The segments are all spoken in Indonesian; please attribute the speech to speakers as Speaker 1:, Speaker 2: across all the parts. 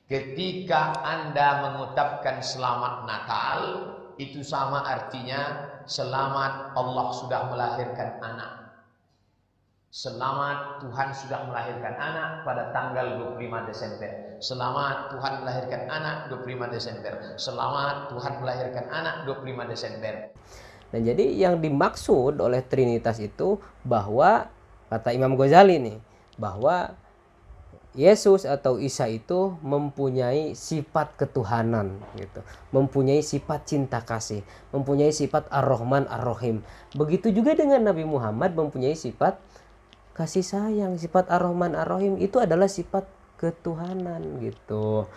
Speaker 1: Ketika Anda mengucapkan selamat Natal, itu sama artinya selamat Allah sudah melahirkan anak. Selamat Tuhan sudah melahirkan anak pada tanggal 25 Desember. Selamat Tuhan melahirkan anak 25 Desember. Selamat Tuhan melahirkan anak 25 Desember.
Speaker 2: Nah, jadi yang dimaksud oleh Trinitas itu bahwa kata Imam Ghazali nih, bahwa Yesus atau Isa itu mempunyai sifat ketuhanan gitu. Mempunyai sifat cinta kasih, mempunyai sifat Ar-Rahman Ar-Rahim. Begitu juga dengan Nabi Muhammad mempunyai sifat kasih sayang, sifat Ar-Rahman Ar-Rahim itu adalah sifat ketuhanan gitu.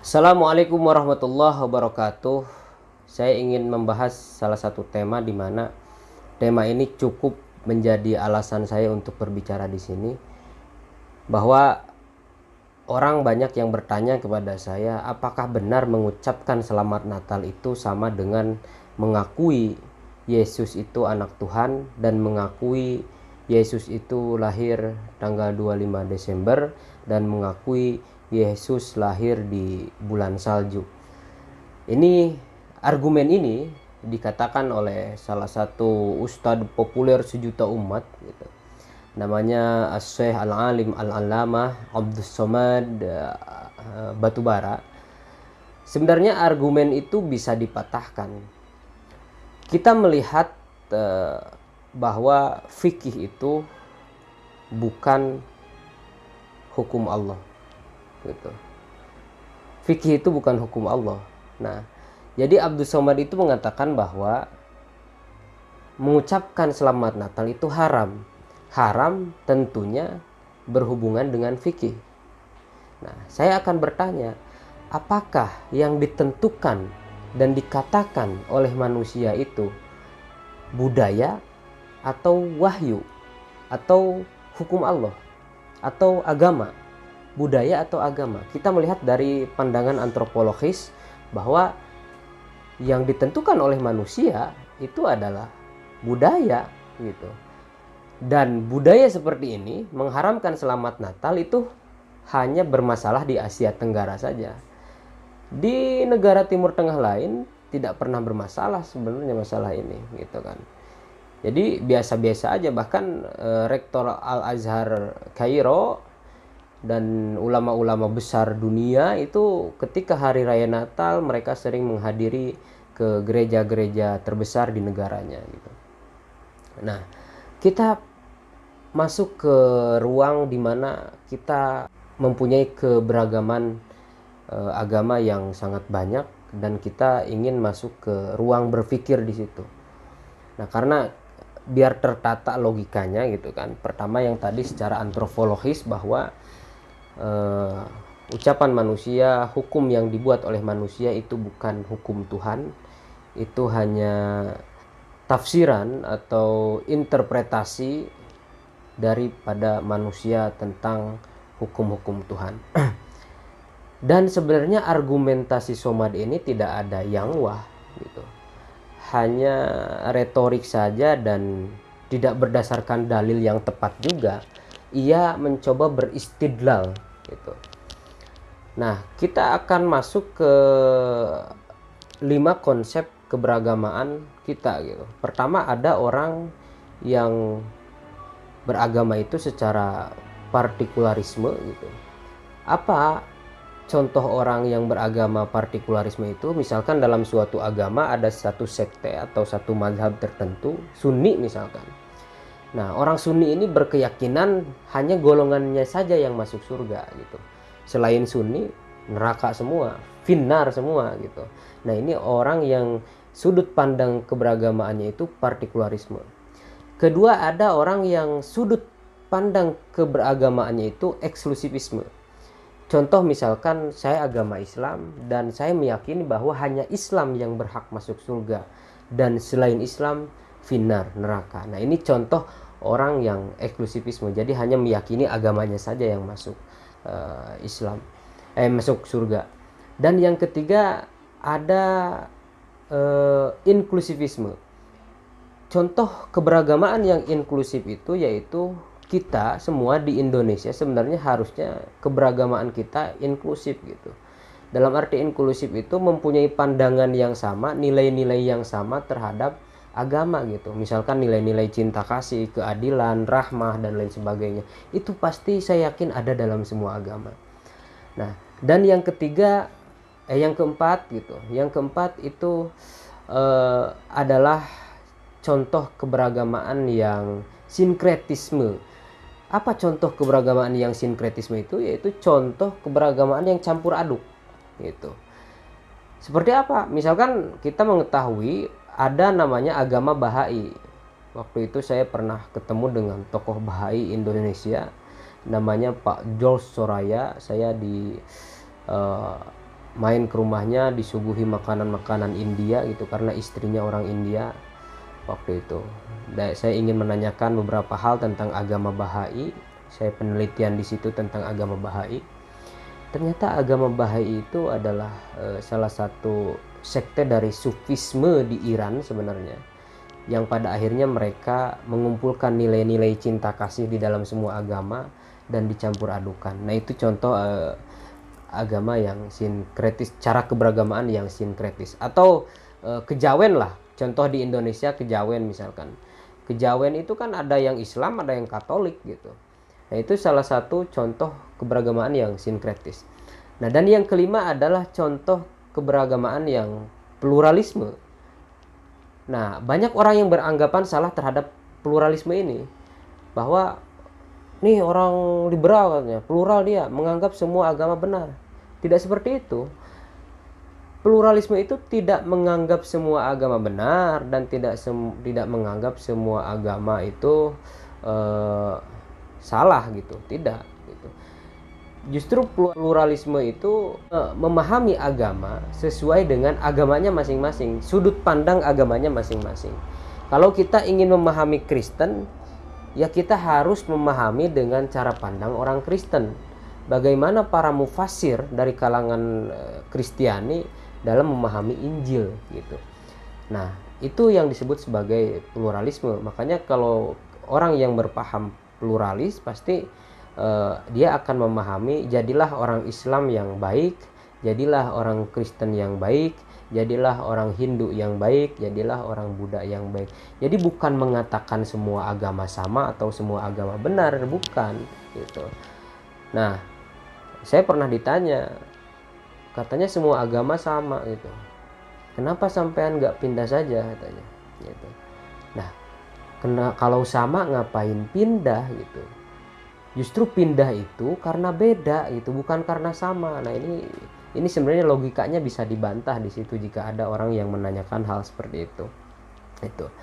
Speaker 2: Assalamualaikum warahmatullahi wabarakatuh. Saya ingin membahas salah satu tema di mana tema ini cukup menjadi alasan saya untuk berbicara di sini, bahwa orang banyak yang bertanya kepada saya, apakah benar mengucapkan selamat Natal itu sama dengan mengakui Yesus itu anak Tuhan dan mengakui Yesus itu lahir tanggal 25 Desember dan mengakui Yesus lahir di bulan salju. Argumen ini dikatakan oleh salah satu ustadz populer sejuta umat gitu. Namanya Syekh Al-Alim Al-Allamah Abdus Somad Batubara. Sebenarnya argumen itu bisa dipatahkan. Kita melihat bahwa fikih itu bukan hukum Allah gitu. Fikih itu bukan hukum Allah. Nah, jadi Abdus Somad itu mengatakan bahwa mengucapkan selamat Natal itu haram. Haram tentunya berhubungan dengan fikih. Nah, saya akan bertanya, apakah yang ditentukan dan dikatakan oleh manusia itu budaya atau wahyu atau hukum Allah atau agama? Budaya atau agama? Kita melihat dari pandangan antropologis bahwa yang ditentukan oleh manusia itu adalah budaya gitu. Dan budaya seperti ini mengharamkan selamat Natal itu hanya bermasalah di Asia Tenggara saja. Di negara Timur Tengah lain tidak pernah bermasalah sebenarnya masalah ini gitu kan. Jadi biasa-biasa aja, bahkan Rektor Al-Azhar Kairo dan ulama-ulama besar dunia itu ketika hari raya Natal mereka sering menghadiri ke gereja-gereja terbesar di negaranya gitu. Nah, kita masuk ke ruang di mana kita mempunyai keberagaman agama yang sangat banyak dan kita ingin masuk ke ruang berpikir di situ. Nah, karena biar tertata logikanya gitu kan. Pertama yang tadi secara antropologis bahwa ucapan manusia, hukum yang dibuat oleh manusia itu bukan hukum Tuhan, itu hanya tafsiran atau interpretasi daripada manusia tentang hukum-hukum Tuhan. Dan sebenarnya argumentasi Somad ini tidak ada yang wah gitu, hanya retorik saja dan tidak berdasarkan dalil yang tepat juga. Ia mencoba beristidlal gitu. Nah, kita akan masuk ke 5 konsep keberagamaan kita gitu. Pertama, ada orang yang beragama itu secara partikularisme gitu. Apa contoh orang yang beragama partikularisme itu? Misalkan dalam suatu agama ada satu sekte atau satu mazhab tertentu, Sunni misalkan. Nah, orang Sunni ini berkeyakinan hanya golongannya saja yang masuk surga gitu. Selain Sunni, neraka semua, finnar semua gitu. Nah, ini orang yang sudut pandang keberagamaannya itu partikularisme. Kedua, ada orang yang sudut pandang keberagamaannya itu eksklusivisme. Contoh misalkan saya agama Islam dan saya meyakini bahwa hanya Islam yang berhak masuk surga dan selain Islam finnar, neraka. Nah, ini contoh orang yang eksklusivisme, jadi hanya meyakini agamanya saja yang masuk masuk surga. Dan yang ketiga ada inklusivisme. contoh keberagamaan yang inklusif itu yaitu kita semua di Indonesia sebenarnya harusnya keberagamaan kita inklusif gitu. Dalam arti inklusif itu mempunyai pandangan yang sama, nilai-nilai yang sama terhadap agama gitu. Misalkan nilai-nilai cinta kasih, keadilan, rahmah dan lain sebagainya. Itu pasti saya yakin ada dalam semua agama. Nah, dan yang keempat gitu. Yang keempat itu adalah contoh keberagamaan yang sinkretisme. Apa contoh keberagamaan yang sinkretisme itu? Yaitu contoh keberagamaan yang campur aduk gitu. Seperti apa? Misalkan kita mengetahui ada namanya agama Bahai. Waktu itu saya pernah ketemu dengan tokoh Bahai Indonesia namanya Pak George Soraya. Saya main ke rumahnya, disuguhi makanan-makanan India gitu karena istrinya orang India waktu itu. Dan saya ingin menanyakan beberapa hal tentang agama Bahai. Saya penelitian di situ tentang agama Bahai. Ternyata agama Bahai itu adalah salah satu sekte dari Sufisme di Iran sebenarnya, yang pada akhirnya mereka mengumpulkan nilai-nilai cinta kasih di dalam semua agama dan dicampur adukan. Nah, itu contoh agama yang sinkretis, cara keberagamaan yang sinkretis. Atau kejawen lah, contoh di Indonesia kejawen misalkan. Kejawen itu kan ada yang Islam, ada yang Katolik gitu. Nah, itu salah satu contoh keberagamaan yang sinkretis. Nah, dan yang kelima adalah contoh keberagamaan yang pluralisme. Nah, banyak orang yang beranggapan salah terhadap pluralisme ini, bahwa nih orang liberal katanya, plural, dia menganggap semua agama benar. Tidak seperti itu. Pluralisme itu tidak menganggap semua agama benar dan tidak menganggap semua agama itu salah gitu. Tidak gitu. Justru pluralisme itu memahami agama sesuai dengan agamanya masing-masing, sudut pandang agamanya masing-masing. Kalau kita ingin memahami Kristen, ya kita harus memahami dengan cara pandang orang Kristen. Bagaimana para mufasir dari kalangan Kristiani dalam memahami Injil gitu. Nah, itu yang disebut sebagai pluralisme. Makanya kalau orang yang berpaham pluralis pasti dia akan memahami, jadilah orang Islam yang baik, jadilah orang Kristen yang baik, jadilah orang Hindu yang baik, jadilah orang Buddha yang baik. Jadi bukan mengatakan semua agama sama atau semua agama benar, bukan gitu. Nah, saya pernah ditanya, katanya semua agama sama gitu. Kenapa sampean nggak pindah saja katanya gitu. Nah, kalau sama ngapain pindah gitu. Justru pindah itu karena beda gitu, bukan karena sama. Nah, ini sebenarnya logikanya bisa dibantah di situ jika ada orang yang menanyakan hal seperti itu. Itu.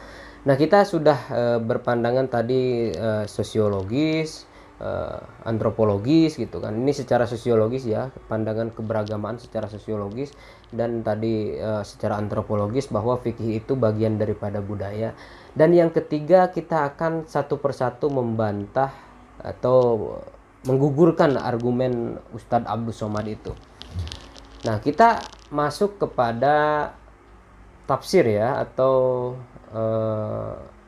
Speaker 2: Nah, kita sudah berpandangan tadi sosiologis, antropologis gitu kan. Ini secara sosiologis ya, pandangan keberagamaan secara sosiologis, dan tadi secara antropologis bahwa fikih itu bagian daripada budaya. Dan yang ketiga, kita akan satu persatu membantah atau menggugurkan argumen Ustadz Abdul Somad itu. Nah, kita masuk kepada tafsir ya, atau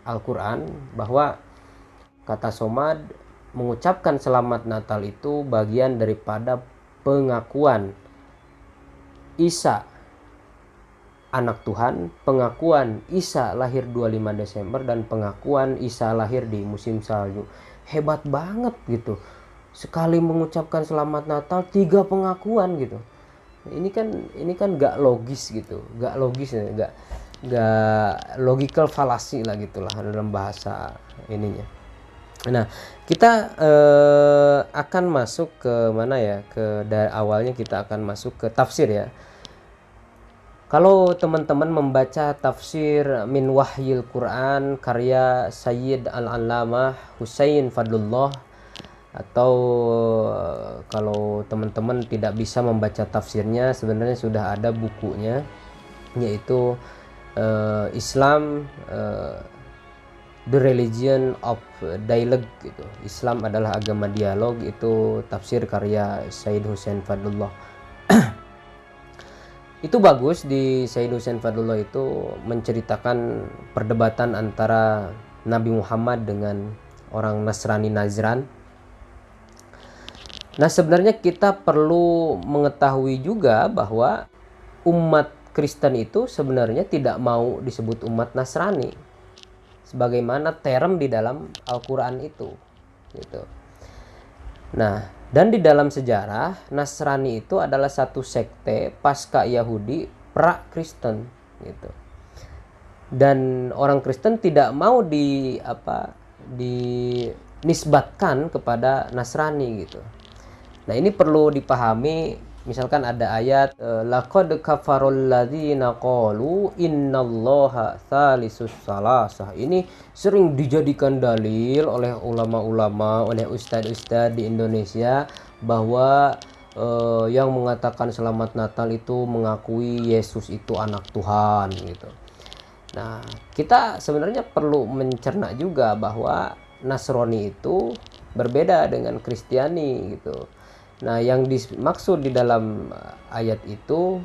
Speaker 2: Al-Quran, bahwa kata Somad mengucapkan selamat Natal itu bagian daripada pengakuan Isa anak Tuhan, pengakuan Isa lahir 25 Desember, dan pengakuan Isa lahir di musim salju. Hebat banget gitu. Sekali mengucapkan selamat Natal 3 pengakuan gitu. Ini kan gak logis gitu, gak logis ya, gak logical fallacy lah gitulah dalam bahasa ininya. Nah, kita akan masuk ke mana ya? Dari awalnya kita akan masuk ke tafsir ya. Kalau teman-teman membaca tafsir Min Wahyil Quran karya Sayyid Al-Allamah Husain Fadlullah, atau kalau teman-teman tidak bisa membaca tafsirnya, sebenarnya sudah ada bukunya, yaitu Islam The Religion of Dialogue gitu. Islam adalah agama dialog, itu tafsir karya Sayyid Husain Fadlullah. Itu bagus di Sayyid Husain Fadlullah itu menceritakan perdebatan antara Nabi Muhammad dengan orang Nasrani Najran. Nah, sebenarnya kita perlu mengetahui juga bahwa umat Kristen itu sebenarnya tidak mau disebut umat Nasrani sebagaimana term di dalam Al-Qur'an itu gitu. Nah, dan di dalam sejarah Nasrani itu adalah satu sekte pasca Yahudi pra-Kristen gitu. Dan orang Kristen tidak mau dinisbatkan kepada Nasrani gitu. Nah, ini perlu dipahami. Misalkan ada ayat laqad kafarul ladzina qalu innallaha tsalisus salasah. Ini sering dijadikan dalil oleh ulama-ulama, oleh ustadz-ustadz di Indonesia bahwa yang mengatakan selamat Natal itu mengakui Yesus itu anak Tuhan gitu. Nah, kita sebenarnya perlu mencerna juga bahwa Nasrani itu berbeda dengan Kristiani gitu. Nah, yang dimaksud di dalam ayat itu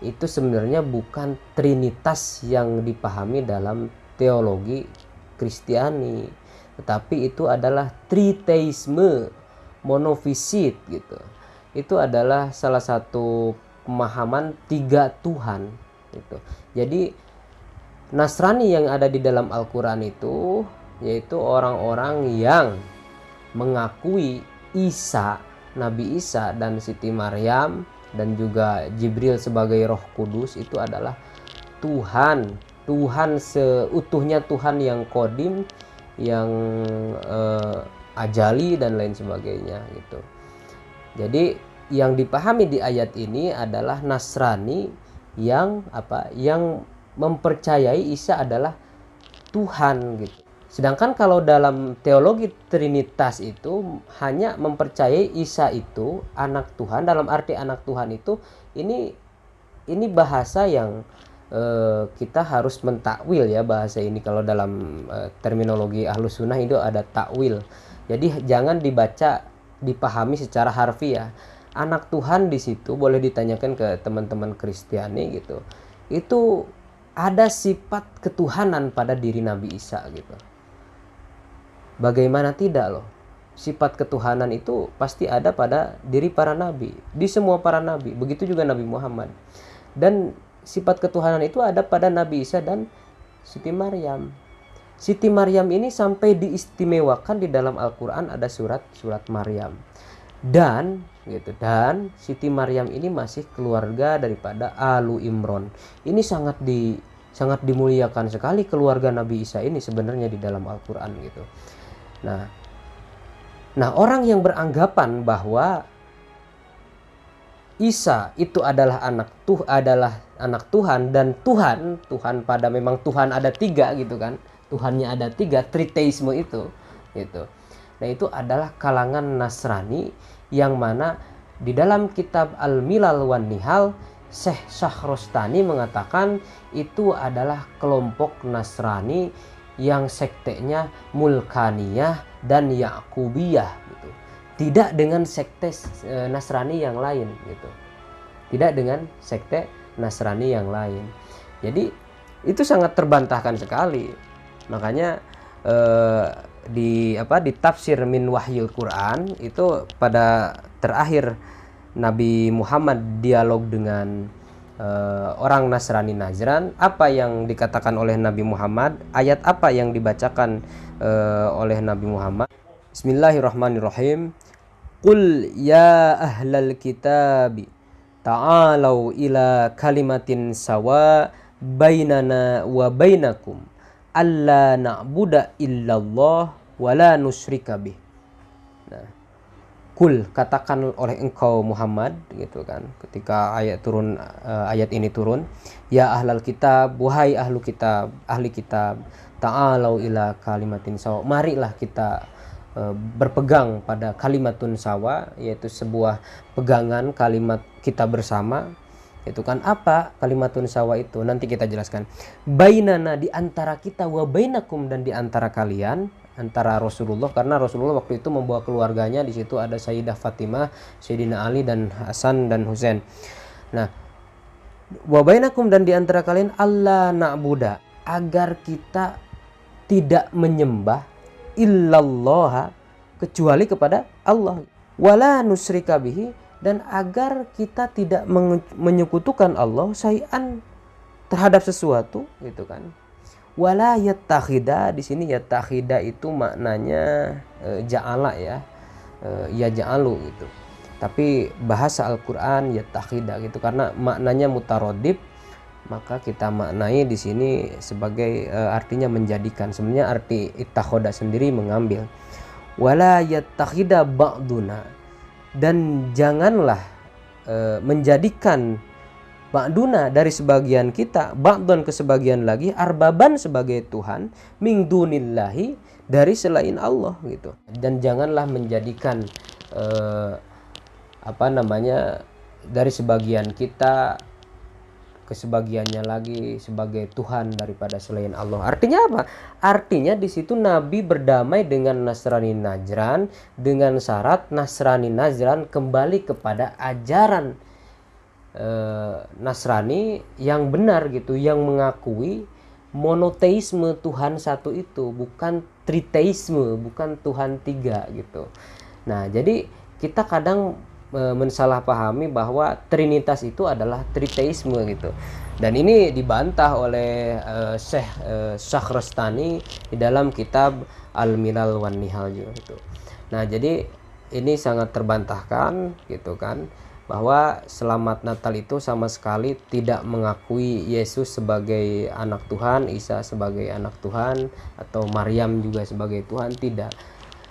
Speaker 2: sebenarnya bukan trinitas yang dipahami dalam teologi Kristiani, tetapi itu adalah triteisme, monofisit gitu. Itu adalah salah satu pemahaman tiga Tuhan gitu. Jadi Nasrani yang ada di dalam Al-Quran itu yaitu orang-orang yang mengakui Isa, Nabi Isa dan Siti Maryam dan juga Jibril sebagai Roh Kudus itu adalah Tuhan seutuhnya, Tuhan yang kodim, yang ajali dan lain sebagainya gitu. Jadi yang dipahami di ayat ini adalah Nasrani yang mempercayai Isa adalah Tuhan gitu. Sedangkan kalau dalam teologi Trinitas itu hanya mempercayai Isa itu anak Tuhan. Dalam arti anak Tuhan itu ini bahasa yang kita harus mentakwil ya bahasa ini. Kalau dalam terminologi Ahlus Sunnah itu ada takwil. Jadi jangan dipahami secara harfiah. Anak Tuhan di situ boleh ditanyakan ke teman-teman Kristiani gitu. Itu ada sifat ketuhanan pada diri Nabi Isa gitu. Bagaimana tidak loh? Sifat ketuhanan itu pasti ada pada diri para nabi, di semua para nabi. Begitu juga Nabi Muhammad. Dan sifat ketuhanan itu ada pada Nabi Isa dan Siti Maryam. Siti Maryam ini sampai diistimewakan di dalam Al-Qur'an, ada surat Maryam. Dan Siti Maryam ini masih keluarga daripada Alu Imron. Ini sangat dimuliakan sekali keluarga Nabi Isa ini sebenarnya di dalam Al-Qur'an gitu. Nah, orang yang beranggapan bahwa Isa itu adalah anak Tuhan dan Tuhan pada memang Tuhan ada tiga gitu kan. Tuhannya ada tiga, triteisme itu gitu. Nah, itu adalah kalangan Nasrani yang mana di dalam kitab Al-Milal wan Nihal Syekh Syahrostani mengatakan itu adalah kelompok Nasrani yang sektenya Mulkaniyah dan Yakubiyah gitu. Tidak dengan sekte Nasrani yang lain gitu. Tidak dengan sekte Nasrani yang lain. Jadi itu sangat terbantahkan sekali. Makanya di tafsir min wahyil Quran itu pada terakhir Nabi Muhammad dialog dengan orang Nasrani Najran, apa yang dikatakan oleh Nabi Muhammad, ayat apa yang dibacakan oleh Nabi Muhammad. Bismillahirrahmanirrahim. Qul ya ahlal kitabi ta'alau ila kalimatin sawa bainana wa bainakum alla na'budu illallah wa la nusyrika bih. Nah, Kul, katakan oleh engkau Muhammad gitu kan, ketika ayat ini turun, ya ahlal kitab, wahai ahli kitab, ta'alau ila kalimatin sawa, marilah kita berpegang pada kalimatun sawa, yaitu sebuah pegangan kalimat kita bersama. Itu kan apa kalimatun sawa itu? Nanti kita jelaskan. Bainana, di antara kita, wa bainakum, dan di antara kalian, antara Rasulullah, karena Rasulullah waktu itu membawa keluarganya, di situ ada Sayyidah Fatimah, Sayyidina Ali dan Hasan dan Husain. Nah, Wa bainakum, dan di antara kalian, alla na'buda, agar kita tidak menyembah illallah, kecuali kepada Allah, wala nusyrika bihi, dan agar kita tidak menyekutukan Allah syai'an, terhadap sesuatu, gitu kan. Wala yattakhida, di sini yattakhida itu maknanya ja'ala ya, ya ja'alu gitu. Tapi bahasa Al-Qur'an yattakhida gitu karena maknanya mutarodib, maka kita maknai di sini sebagai artinya menjadikan. Sebenarnya arti ittakhoda sendiri mengambil. Wala yattakhida ba'duna, dan janganlah menjadikan ba'duna dari sebagian kita, ba'dun ke sebagian lagi, arbaban sebagai Tuhan, min dunillahi, dari selain Allah gitu. Dan janganlah menjadikan dari sebagian kita ke sebagiannya lagi sebagai Tuhan daripada selain Allah. Artinya apa? Artinya di situ Nabi berdamai dengan Nasrani Najran dengan syarat Nasrani Najran kembali kepada ajaran Nasrani yang benar gitu, yang mengakui monoteisme Tuhan satu itu, bukan triteisme, bukan Tuhan tiga gitu. Nah, jadi kita kadang mensalahpahami bahwa Trinitas itu adalah triteisme gitu. Dan ini dibantah oleh Syekh Syahrastani di dalam kitab Al-Milal wan Nihal juga gitu. Nah, jadi ini sangat terbantahkan gitu kan, bahwa selamat Natal itu sama sekali tidak mengakui Yesus sebagai anak Tuhan, Isa sebagai anak Tuhan, atau Maryam juga sebagai Tuhan, tidak.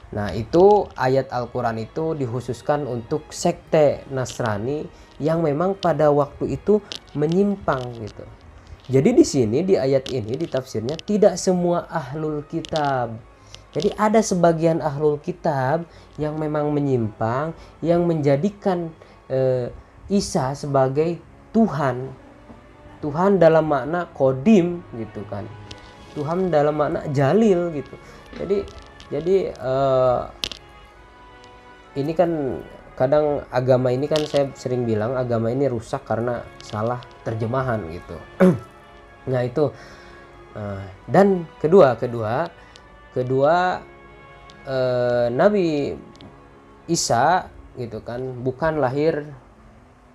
Speaker 2: Nah, itu ayat Al-Quran itu dikhususkan untuk sekte Nasrani yang memang pada waktu itu menyimpang gitu. Jadi di sini di ayat ini di tafsirnya tidak semua ahlul kitab. Jadi ada sebagian ahlul kitab yang memang menyimpang, yang menjadikan Isa sebagai Tuhan. Tuhan dalam makna kodim gitu kan. Tuhan dalam makna jalil gitu. Jadi ini kan kadang agama ini kan saya sering bilang agama ini rusak karena salah terjemahan gitu. Nah itu dan kedua Nabi Isa gitu kan bukan lahir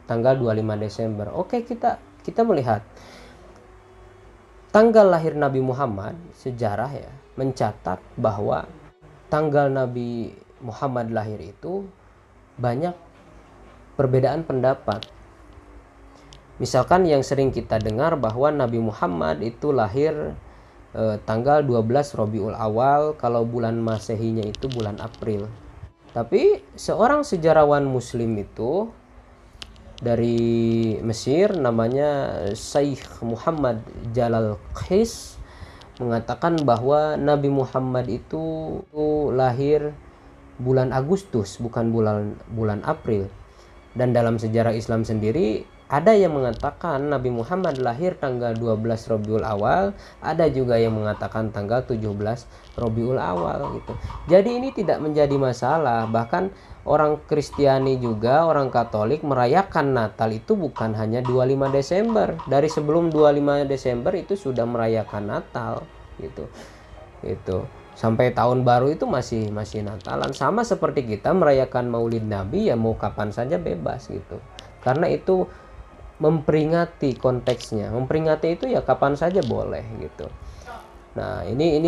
Speaker 2: tanggal 25 Desember. Oke, kita melihat tanggal lahir Nabi Muhammad, sejarah ya mencatat bahwa tanggal Nabi Muhammad lahir itu banyak perbedaan pendapat. Misalkan yang sering kita dengar bahwa Nabi Muhammad itu lahir tanggal 12 Rabiul Awal, kalau bulan Masehinya itu bulan April. Tapi seorang sejarawan muslim itu dari Mesir namanya Syekh Muhammad Jalal Qais mengatakan bahwa Nabi Muhammad itu lahir bulan Agustus, bukan bulan April. Dan dalam sejarah Islam sendiri ada yang mengatakan Nabi Muhammad lahir tanggal 12 Rabiul Awal, ada juga yang mengatakan tanggal 17 Rabiul Awal gitu. Jadi ini tidak menjadi masalah. Bahkan orang Kristiani juga, orang Katolik merayakan Natal itu bukan hanya 25 Desember. Dari sebelum 25 Desember itu sudah merayakan Natal gitu. Itu sampai tahun baru itu masih Natalan. Sama seperti kita merayakan Maulid Nabi, ya mau kapan saja bebas gitu. Karena itu memperingati konteksnya. Memperingati itu ya kapan saja boleh gitu. Nah, ini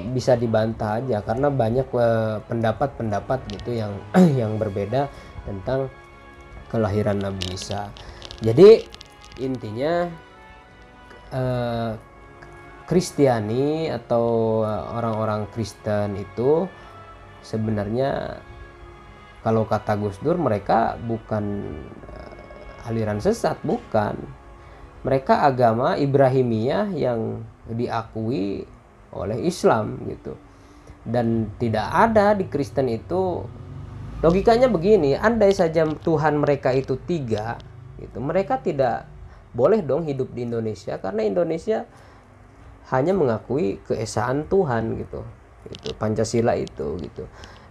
Speaker 2: bisa dibantah aja karena banyak pendapat-pendapat gitu yang yang berbeda tentang kelahiran Nabi Isa. Jadi intinya Kristiani atau orang-orang Kristen itu sebenarnya kalau kata Gus Dur mereka bukan aliran sesat, bukan. Mereka agama Ibrahimiyah yang diakui oleh Islam gitu. Dan tidak ada di Kristen itu, logikanya begini, andai saja Tuhan mereka itu 3 gitu, mereka tidak boleh dong hidup di Indonesia karena Indonesia hanya mengakui keesaan Tuhan gitu. Pancasila itu gitu.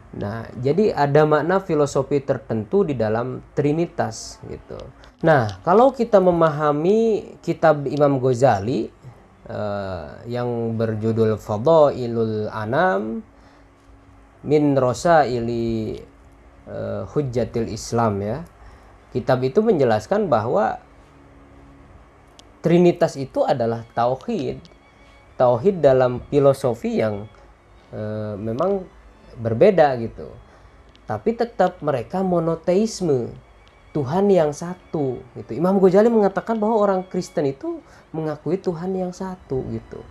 Speaker 2: Nah, jadi ada makna filosofi tertentu di dalam Trinitas gitu. Nah, kalau kita memahami kitab Imam Ghazali yang berjudul Fadhailul Anam min Rasaili Hujjatil Islam ya. Kitab itu menjelaskan bahwa Trinitas itu adalah tauhid. Tauhid dalam filosofi yang memang berbeda gitu. Tapi tetap mereka monoteisme, Tuhan yang satu gitu. Imam Ghazali mengatakan bahwa orang Kristen itu mengakui Tuhan yang satu gitu.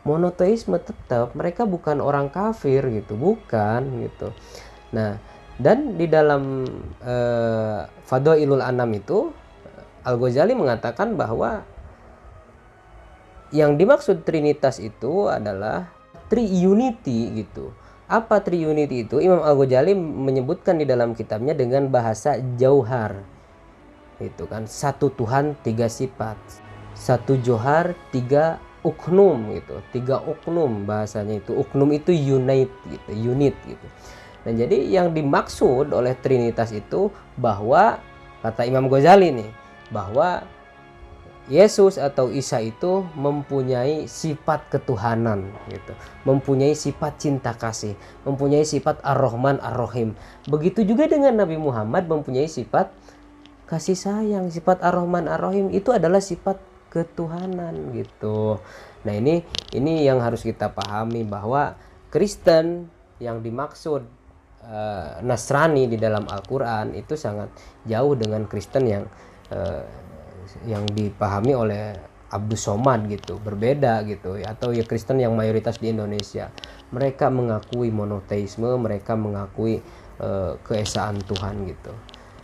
Speaker 2: Monoteisme tetap, mereka bukan orang kafir gitu, bukan gitu. Nah, dan di dalam Fadhailul Anam itu Al-Ghazali mengatakan bahwa yang dimaksud Trinitas itu adalah triunity gitu. Apa triunity itu? Imam Al-Ghazali menyebutkan di dalam kitabnya dengan bahasa jauhar. Itu kan satu Tuhan tiga sifat. Satu johar tiga uknum gitu. Tiga uknum bahasanya itu. Uknum itu unit gitu, unit gitu. Nah, jadi yang dimaksud oleh Trinitas itu bahwa kata Imam Ghazali nih, bahwa Yesus atau Isa itu mempunyai sifat ketuhanan gitu, mempunyai sifat cinta kasih, mempunyai sifat Ar-Rahman Ar-Rahim. Begitu juga dengan Nabi Muhammad mempunyai sifat kasih sayang, sifat Ar-Rahman Ar-Rahim itu adalah sifat ketuhanan gitu. Nah, ini yang harus kita pahami bahwa Kristen yang dimaksud Nasrani di dalam Al-Qur'an itu sangat jauh dengan Kristen yang dipahami oleh Abdus Somad gitu, berbeda gitu ya. Atau ya Kristen yang mayoritas di Indonesia, mereka mengakui monoteisme, mereka mengakui keesaan Tuhan gitu,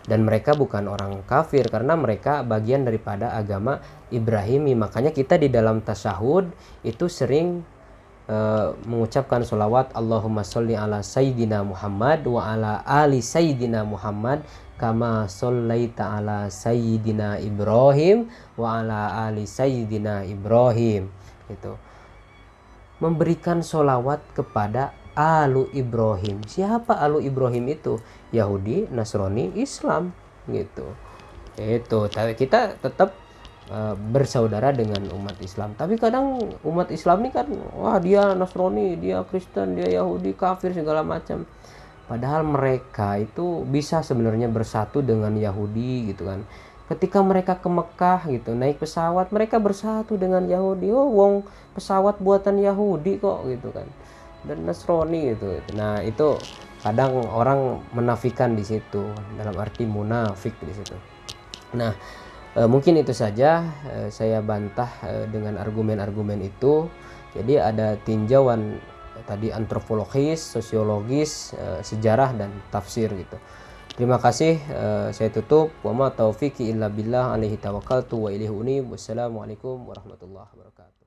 Speaker 2: dan mereka bukan orang kafir karena mereka bagian daripada agama Ibrahimi. Makanya kita di dalam tasyahud itu sering mengucapkan sholawat Allahumma sholli ala Sayyidina Muhammad wa ala ali Sayyidina Muhammad kama shollaita ala Sayyidina Ibrahim wa ala ali Sayyidina Ibrahim gitu. Memberikan sholawat kepada Alu Ibrahim. Siapa Alu Ibrahim itu? Yahudi, Nasrani, Islam gitu. Itu kita tetap bersaudara dengan umat Islam. Tapi kadang umat Islam ini kan, wah dia Nasrani, dia Kristen, dia Yahudi, kafir segala macam. Padahal mereka itu bisa sebenarnya bersatu dengan Yahudi gitu kan. Ketika mereka ke Mekah gitu, naik pesawat, mereka bersatu dengan Yahudi. Oh, wong pesawat buatan Yahudi kok gitu kan. Dan Nasrani gitu. Nah, itu kadang orang menafikan di situ, dalam arti munafik di situ. Nah, mungkin itu saja saya bantah dengan argumen-argumen itu. Jadi ada tinjauan tadi antropologis, sosiologis, sejarah dan tafsir gitu. Terima kasih, saya tutup. Wa ma taufiqi illa billah alaihi tawakkaltu wa ilaihi unib. Wassalamualaikum warahmatullahi wabarakatuh.